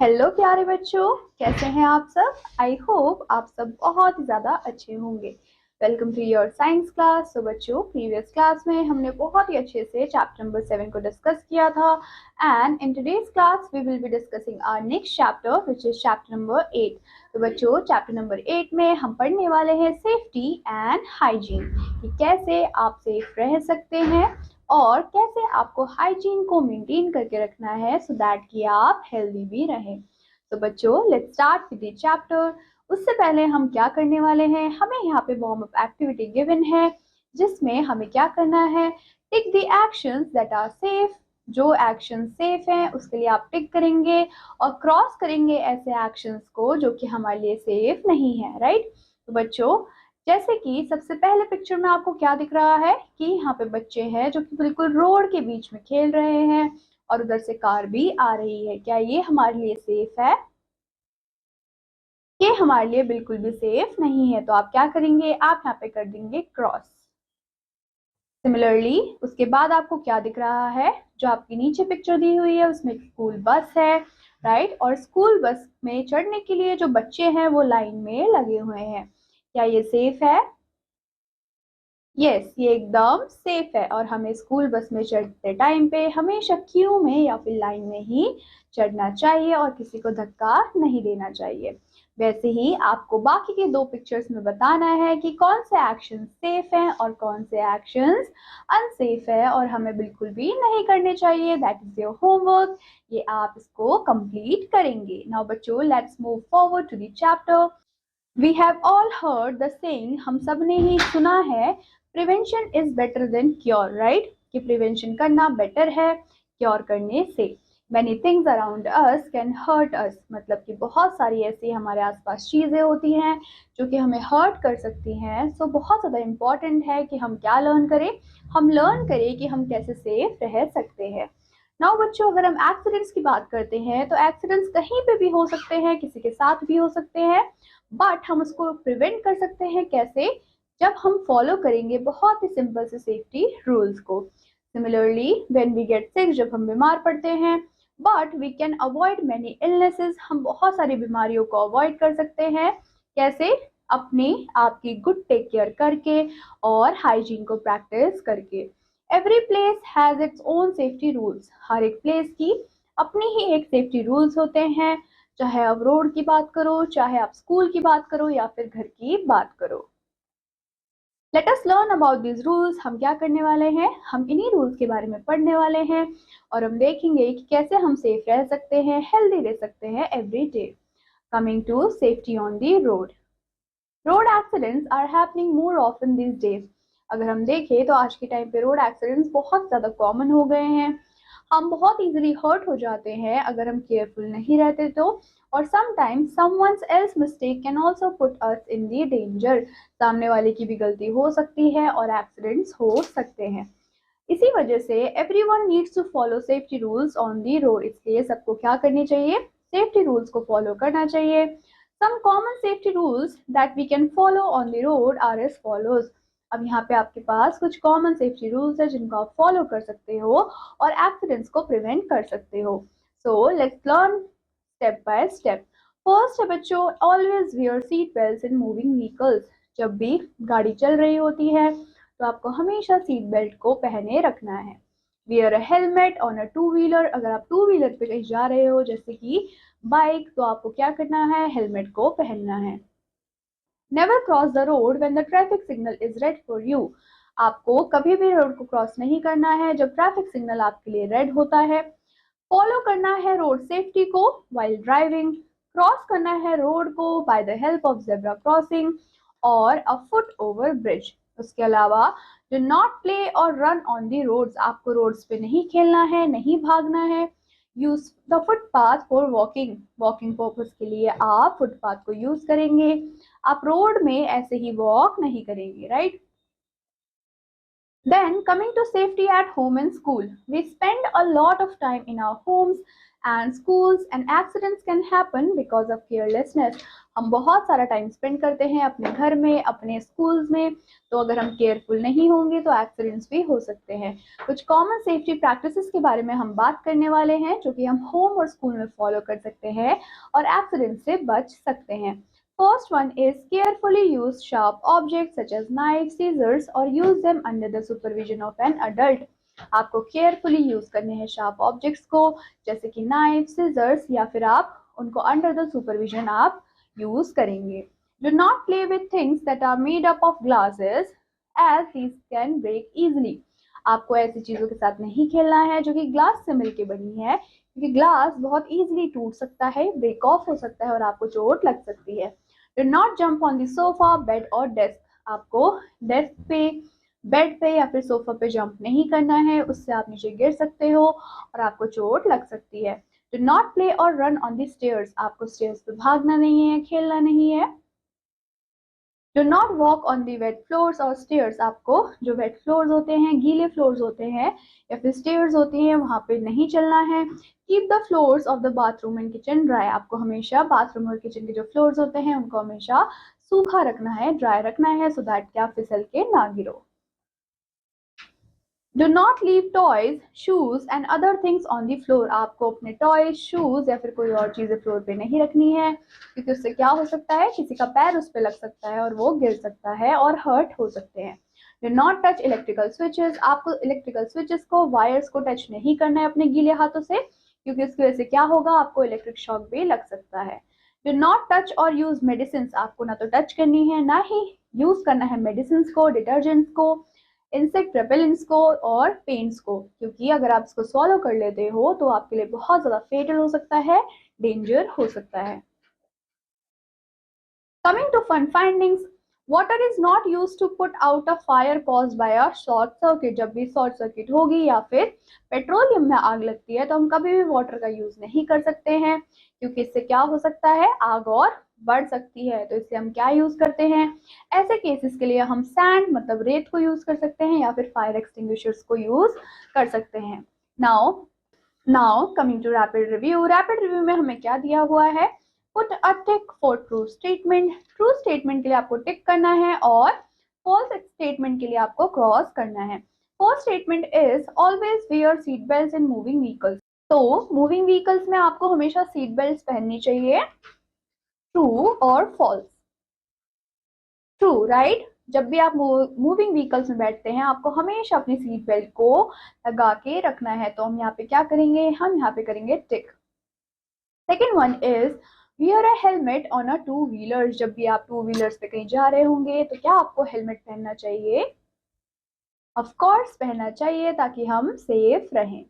Hello प्यारे बच्चों, कैसे हैं आप सब। आई होप आप सब बहुत ही ज़्यादा अच्छे होंगे। Welcome to your science class. तो बच्चों, प्रीवियस क्लास में हमने बहुत ही अच्छे से चैप्टर नंबर 7 को डिस्कस किया था and in today's class we will be discussing our next chapter which is chapter number 8। तो बच्चों, चैप्टर नंबर 8 में हम पढ़ने वाले हैं सेफ्टी एंड हाइजीन, कि कैसे आप सेफ रह सकते हैं और कैसे आपको हाइजीन को मेंटेन करके रखना है सो दैट कि आप हेल्दी भी रहें। तो बच्चों, let's start with the chapter. उससे पहले हम क्या करने वाले हैं, हमें यहाँ पे वार्म अप एक्टिविटी गिवन है जिसमें हमें क्या करना है, tick the actions that are safe. जो एक्शन सेफ हैं उसके लिए आप टिक करेंगे और क्रॉस करेंगे ऐसे एक्शंस को जो कि हमारे लिए सेफ नहीं है, राइट। तो बच्चों, जैसे कि सबसे पहले पिक्चर में आपको क्या दिख रहा है कि यहाँ पे बच्चे हैं जो कि बिल्कुल रोड के बीच में खेल रहे हैं और उधर से कार भी आ रही है। क्या ये हमारे लिए सेफ है? ये हमारे लिए बिल्कुल भी सेफ नहीं है। तो आप क्या करेंगे, आप यहाँ पे कर देंगे क्रॉस। सिमिलरली उसके बाद आपको क्या दिख रहा है, जो आपकी नीचे पिक्चर दी हुई है उसमें स्कूल बस है, राइट। और स्कूल बस में चढ़ने के लिए जो बच्चे हैं वो लाइन में लगे हुए हैं। क्या ये सेफ है? यस, ये एकदम सेफ है और हमें स्कूल बस में चढ़ते टाइम पे हमेशा क्यू में या फिर लाइन में ही चढ़ना चाहिए और किसी को धक्का नहीं देना चाहिए। वैसे ही आपको बाकी के दो पिक्चर्स में बताना है कि कौन से एक्शन सेफ हैं और कौन से एक्शंस अनसेफ है और हमें बिल्कुल भी नहीं करने चाहिए। दैट इज योर होमवर्क, ये आप इसको कंप्लीट करेंगे। नाउ बच्चों, let's move forward to the chapter. We have all heard the saying, हम सब ने ही सुना है, prevention is better than cure, right. कि प्रिवेंशन करना बेटर है क्योर करने से। Many things around us can hurt us, मतलब कि बहुत सारी ऐसी हमारे आसपास चीज़ें होती हैं जो कि हमें हर्ट कर सकती हैं। सो बहुत ज़्यादा इम्पॉर्टेंट है कि हम क्या लर्न करें, हम लर्न करें कि हम कैसे सेफ रह सकते हैं। नाउ बच्चों, अगर हम एक्सीडेंट्स की बात करते हैं तो एक्सीडेंट्स कहीं पे भी हो सकते हैं, किसी के साथ भी हो सकते हैं, बट हम उसको प्रिवेंट कर सकते हैं कैसे, जब हम फॉलो करेंगे बहुत ही सिंपल से सेफ्टी रूल्स को। Similarly when we get sick, जब हम बीमार पड़ते हैं, but we can avoid many illnesses, हम बहुत सारी बीमारियों को अवॉइड कर सकते हैं। कैसे? अपनी आपकी गुड टेक केयर करके और हाइजीन को प्रैक्टिस करके। Every place has its own safety rules, हर एक प्लेस की अपनी ही एक सेफ्टी रूल्स होते हैं। चाहे आप रोड की बात करो, चाहे आप स्कूल की बात करो या फिर घर की बात करो। Let us learn about this rules. हम क्या करने वाले हैं, हम इन्हीं रूल्स के बारे में पढ़ने वाले हैं और हम देखेंगे कि कैसे हम सेफ रह सकते हैं, हेल्दी रह सकते हैं every day. Coming to safety on the road, road accidents are happening more often these days. अगर हम देखें तो आज के टाइम पे रोड एक्सीडेंट्स बहुत ज़्यादा कॉमन हो गए हैं। हम बहुत इजीली हर्ट हो जाते हैं अगर हम केयरफुल नहीं रहते तो, और sometimes someone's else mistake can also put us in the danger, सामने वाले की भी गलती हो सकती है और एक्सीडेंट्स हो सकते हैं। इसी वजह से everyone needs to follow safety rules on the road, इसलिए सबको क्या करनी चाहिए, सेफ्टी रूल्स को फॉलो करना चाहिए। Some common safety rules that we can follow on the road are as follows. अब यहाँ पे आपके पास कुछ कॉमन सेफ्टी रूल्स है जिनको आप फॉलो कर सकते हो और एक्सीडेंट्स को प्रिवेंट कर सकते हो। So let's learn step by step. First है बच्चों, always wear seat belt in moving vehicles. जब भी गाड़ी चल रही होती है तो आपको हमेशा सीट बेल्ट को पहने रखना है। Wear a helmet on a two wheeler, अगर आप टू व्हीलर पे कहीं जा रहे हो जैसे कि बाइक, तो आपको क्या करना है, हेलमेट को पहनना है। Never cross the road when the traffic signal is red for you. आपको कभी भी रोड को क्रॉस नहीं करना है जब ट्रैफिक सिग्नल आपके लिए रेड होता है। फॉलो करना है रोड सेफ्टी को व्हाइल ड्राइविंग। क्रॉस करना है रोड को by the help of zebra crossing और अ फुट ओवर ब्रिज। उसके अलावा डू नॉट प्ले और रन ऑन दी रोड्स, आपको रोड्स पे नहीं खेलना है, नहीं भागना है। Use the footpath for walking, walking purpose के लिए आप फुटपाथ को यूज करेंगे, आप रोड में ऐसे ही वॉक नहीं करेंगे, right. Then coming to safety at home and school, we spend a lot of time in our homes and schools and accidents can happen because of carelessness. हम बहुत सारा टाइम स्पेंड करते हैं अपने घर में, अपने स्कूल्स में, तो अगर हम केयरफुल नहीं होंगे तो एक्सीडेंट्स भी हो सकते हैं। कुछ कॉमन सेफ्टी प्रैक्टिसेस के बारे में हम बात करने वाले हैं जो कि हम होम और स्कूल में फॉलो कर सकते हैं और एक्सीडेंट से बच सकते हैं। First one is carefully use sharp objects such as knives, scissors or use them under the supervision of an adult. आपको केयरफुली यूज करने हैं शार्प ऑब्जेक्ट्स को, जैसे कि नाइफ, सिजर्स, या फिर आप उनको अंडर द सुपरविजन आप यूज करेंगे। Do not play with things that are made up of glasses as these can break easily. आपको ऐसी चीजों के साथ नहीं खेलना है जो कि ग्लास से मिलके बनी है, क्योंकि ग्लास बहुत इजीली टूट सकता है, ब्रेक ऑफ हो सकता है और आपको चोट लग सकती है। Do not jump on the sofa, bed or desk. आपको डेस्क पे, बेड पे या फिर सोफा पे जंप नहीं करना है, उससे आप नीचे गिर सकते हो और आपको चोट लग सकती है। Do not play or run on the stairs. आपको स्टेयर्स पे भागना नहीं है, खेलना नहीं है। Do not walk on the wet floors or stairs. आपको जो wet floors होते हैं, गीले फ्लोर्स होते हैं या फिर stairs होती हैं, वहां पे नहीं चलना है। Keep the floors of the bathroom and kitchen dry. आपको हमेशा बाथरूम और किचन के जो फ्लोर्स होते हैं उनको हमेशा सूखा रखना है, ड्राई रखना है, सो दैट कि आप फिसल के ना गिरो। Do not leave toys, shoes and other things on the floor. आपको अपने टॉयज, शूज या फिर कोई और चीजें फ्लोर पे नहीं रखनी है, क्योंकि उससे क्या हो सकता है, किसी का पैर उस पे लग सकता है और वो गिर सकता है और हर्ट हो सकते हैं। Do not touch electrical switches. आपको इलेक्ट्रिकल स्विचेस को, वायर्स को टच नहीं करना है अपने गीले हाथों से, क्योंकि उसकी वजह से क्या होगा, आपको इलेक्ट्रिक शॉक भी लग सकता है। Do not touch or use medicines. आपको ना तो टच करनी है ना ही यूज करना है मेडिसिन को, डिटर्जेंट्स को, इंसेक्ट रेपेलेंट्स को और पेंट्स को, क्योंकि अगर आप इसको सॉल्व कर लेते हो तो आपके लिए बहुत ज्यादा फेटल हो सकता है, डेंजर हो सकता है। Coming to fun findings, water is not use to put out a fire caused by a short circuit. जब भी शॉर्ट सर्किट होगी या फिर पेट्रोलियम में आग लगती है तो हम कभी भी वाटर का यूज नहीं कर सकते हैं, क्योंकि इससे क्या हो सकता है, आग और बढ़ सकती है। तो इससे हम क्या यूज करते हैं, ऐसे केसेस के लिए हम सैंड मतलब रेत को यूज कर सकते हैं या फिर फायर एक्सटिंग्विशर्स को यूज कर सकते हैं। Now coming to rapid review. Rapid review में हमें क्या दिया हुआ है, put a tick for true statement. True statement के लिए आपको टिक करना है और फॉल्स स्टेटमेंट के लिए आपको क्रॉस करना है। False statement is always wear seat belt in moving vehicles. तो मूविंग व्हीकल्स में आपको हमेशा सीट बेल्ट पहननी चाहिए। ट्रू और फॉल्स, ट्रू राइट। जब भी आप मूविंग व्हीकल्स में बैठते हैं आपको हमेशा अपनी सीट बेल्ट को लगा के रखना है। तो हम यहाँ पे क्या करेंगे, हम यहाँ पे करेंगे tick. Second one is wear a helmet on a two wheeler. जब भी आप टू व्हीलर्स पे कहीं जा रहे होंगे तो क्या आपको हेलमेट पहनना चाहिए, ऑफ कोर्स पहनना चाहिए, ताकि हम सेफ रहें।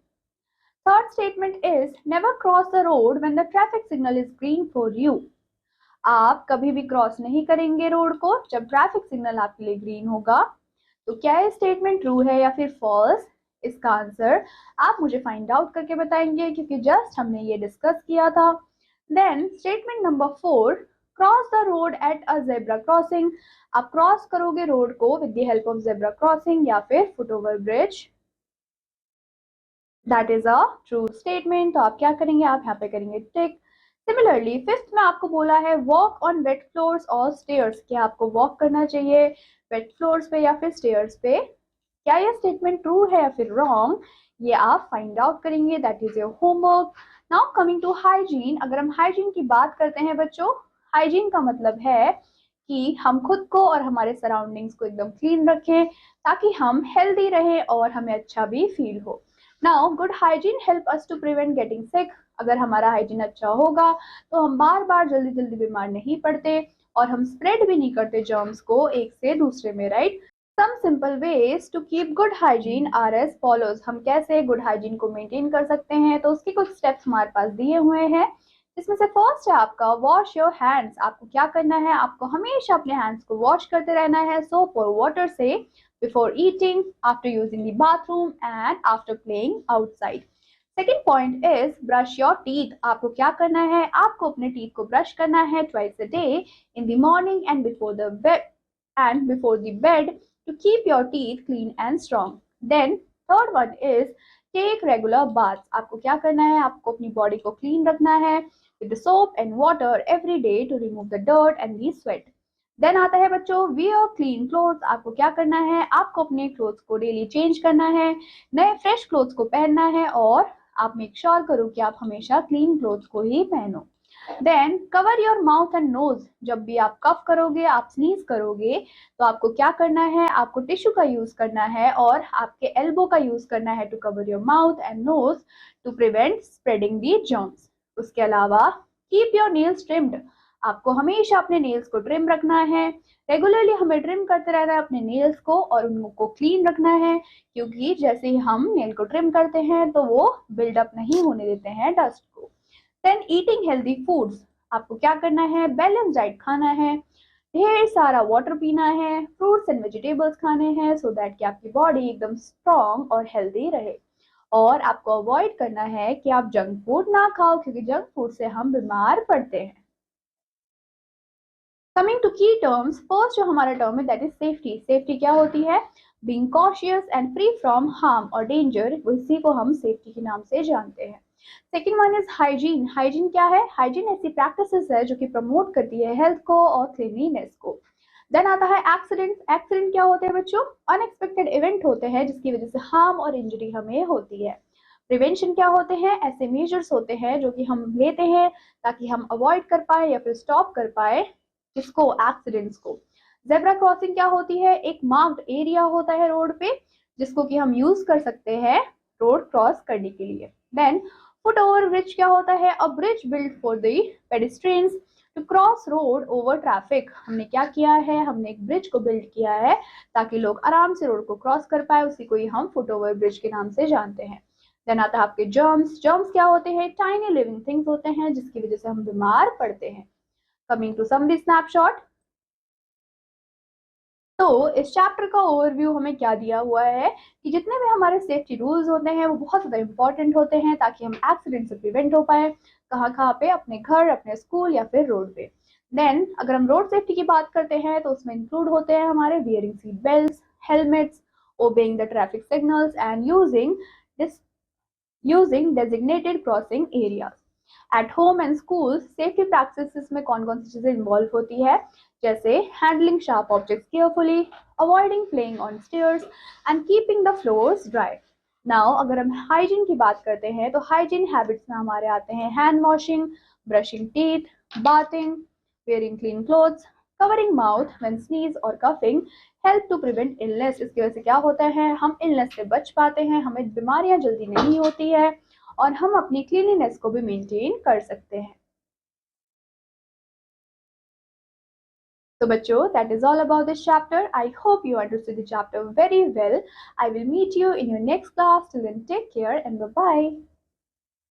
Third statement is never cross the road when the traffic signal is green for you. आप कभी भी क्रॉस नहीं करेंगे रोड को जब ट्रैफिक सिग्नल आपके लिए ग्रीन होगा। तो क्या ये स्टेटमेंट ट्रू है या फिर फॉल्स, इसका आंसर आप मुझे फाइंड आउट करके बताएंगे, क्योंकि जस्ट हमने ये डिस्कस किया था। Then statement number 4, cross the road at a zebra crossing. आप क्रॉस करोगे रोड को with the help of zebra crossing या फिर foot over bridge, that is a true statement. तो आप क्या करेंगे, आप यहाँ पे करेंगे टिक। सिमिलरली फिफ्थ में आपको बोला है वॉक ऑन वेट फ्लोर्स और स्टेयर्स। क्या आपको वॉक करना चाहिए वेट फ्लोर्स पे या फिर स्टेयर्स पे, क्या यह स्टेटमेंट ट्रू है या फिर रॉन्ग, ये आप फाइंड आउट करेंगे, that is your homework. Now coming to hygiene. अगर हम हाइजीन की बात करते हैं बच्चों, हाइजीन का मतलब है कि हम खुद को और हमारे सराउंडिंग्स को एकदम क्लीन रखें ताकि हम हेल्दी रहें और हमें अच्छा भी फील हो। Now good hygiene help us to prevent getting sick. अगर हमारा हाइजीन अच्छा होगा तो हम बार बार जल्दी जल्दी बीमार नहीं पड़ते और हम स्प्रेड भी नहीं करते जर्म्स को एक से दूसरे में, right. Some simple ways to keep good hygiene are as follows. हम कैसे गुड हाइजीन को मेंटेन कर सकते हैं, तो उसके कुछ स्टेप्स हमारे पास दिए हुए हैं। इसमें से फर्स्ट है आपका वॉश योर हैंड्स। आपको क्या करना है, आपको हमेशा अपने हैंड्स को वॉश करते रहना है सोप और वाटर से, before eating, after using the bathroom and after playing outside. Second point is brush your teeth. आपको क्या करना है, आपको अपने टीथ को ब्रश करना है twice a day, in the morning and before the bed to keep your teeth clean and strong. Then third one is take regular baths. आपको क्या करना है, आपको अपनी बॉडी को क्लीन रखना है with the soap and water every day to remove the dirt and the sweat. Then आता है बच्चों wear clean clothes। आपको क्या करना है, आपको अपने क्लोथ्स को डेली चेंज करना है, नए फ्रेश क्लोथ्स को पहनना है और आप मेक श्योर करो कि आप हमेशा क्लीन क्लोथ्स को ही पहनो। Then cover your mouth and nose. जब भी आप कफ करोगे, आप स्नीज करोगे, तो आपको क्या करना है, आपको टिश्यू का यूज करना है और आपके एल्बो का यूज करना है to cover your mouth and nose to prevent spreading the germs. उसके अलावा कीप योर नेल्स ट्रिम्ड। आपको हमेशा अपने नेल्स को ट्रिम रखना है। रेगुलरली हमें ट्रिम करते रहना है अपने नेल्स को और उनको क्लीन रखना है, क्योंकि जैसे ही हम नेल को ट्रिम करते हैं तो वो बिल्डअप नहीं होने देते हैं डस्ट को। Then eating healthy foods. आपको क्या करना है, बैलेंस डाइट खाना है, ढेर सारा वाटर पीना है, फ्रूट्स एंड वेजिटेबल्स खाने हैं सो दैट कि आपकी बॉडी एकदम स्ट्रॉन्ग और हेल्दी रहे। और आपको अवॉइड करना है कि आप जंक फूड ना खाओ, क्योंकि जंक फूड से हम बीमार पड़ते हैं। कमिंग टू की टर्म्स, फर्स्ट जो हमारा टर्म है दैट इज सेफ्टी। सेफ्टी क्या होती है, being cautious and free from harm और डेंजर, इसी को हम सेफ्टी के नाम से जानते हैं। Second one is hygiene. Hygiene क्या है, हाइजीन ऐसी प्रैक्टिसेस है जो कि प्रमोट करती है हेल्थ को और क्लीनलीनेस को। देन आता है एक्सीडेंट। एक्सीडेंट क्या होते हैं बच्चों, अनएक्सपेक्टेड इवेंट होते हैं जिसकी वजह से हार्म और इंजरी हमें होती है। प्रिवेंशन क्या होते हैं, ऐसे मेजर्स होते हैं जो कि हम लेते हैं ताकि हम अवॉइड कर पाए या फिर स्टॉप कर पाए इसको, एक्सीडेंट्स को। जेब्रा क्रॉसिंग क्या होती है, एक मार्क्ड एरिया होता है रोड पे जिसको कि हम यूज कर सकते हैं रोड क्रॉस करने के लिए। देन फुट ओवर ब्रिज क्या होता है, a bridge build for the pedestrians to cross road over traffic. हमने क्या किया है, हमने एक ब्रिज को बिल्ड किया है ताकि लोग आराम से रोड को क्रॉस कर पाए, उसी को ही हम फुट ओवर ब्रिज के नाम से जानते हैं। देन आता है आपके जर्म्स। जर्म्स क्या होते हैं, टाइनी लिविंग थिंग्स होते हैं जिसकी वजह से हम बीमार पड़ते हैं। कमिंग टू समरी स्नैपशॉट, तो इस चैप्टर का ओवरव्यू हमें क्या दिया हुआ है कि जितने भी हमारे सेफ्टी रूल्स होते हैं वो बहुत ज़्यादा इंपॉर्टेंट होते हैं ताकि हम एक्सीडेंट से प्रिवेंट हो पाए। कहाँ पे, अपने घर, अपने स्कूल या फिर रोड पे। देन अगर हम रोड सेफ्टी की बात करते हैं तो उसमें इंक्लूड होते हैं हमारे wearing seat belt, helmets, obeying the traffic signals and using designated crossing areas. At home and school safety practices में कौन कौन सी चीजें इन्वॉल्व होती है, जैसे handling sharp objects carefully, avoiding playing on stairs and keeping the floors dry. Now अगर हम hygiene की बात करते हैं तो हाइजीन हैबिट्स में हमारे आते हैं hand washing, brushing teeth, bathing, wearing clean clothes, covering mouth when sneeze और coughing help to prevent illness। इसकी वजह से क्या होता है, हम illness से बच पाते हैं, हमें बीमारियां जल्दी नहीं होती है और हम अपनी क्लीनलीनेस को भी मेंटेन कर सकते हैं। So बच्चों, that is all about this chapter. I hope you understood the chapter very well. I will meet you in your next class. Till then, take care and bye-bye.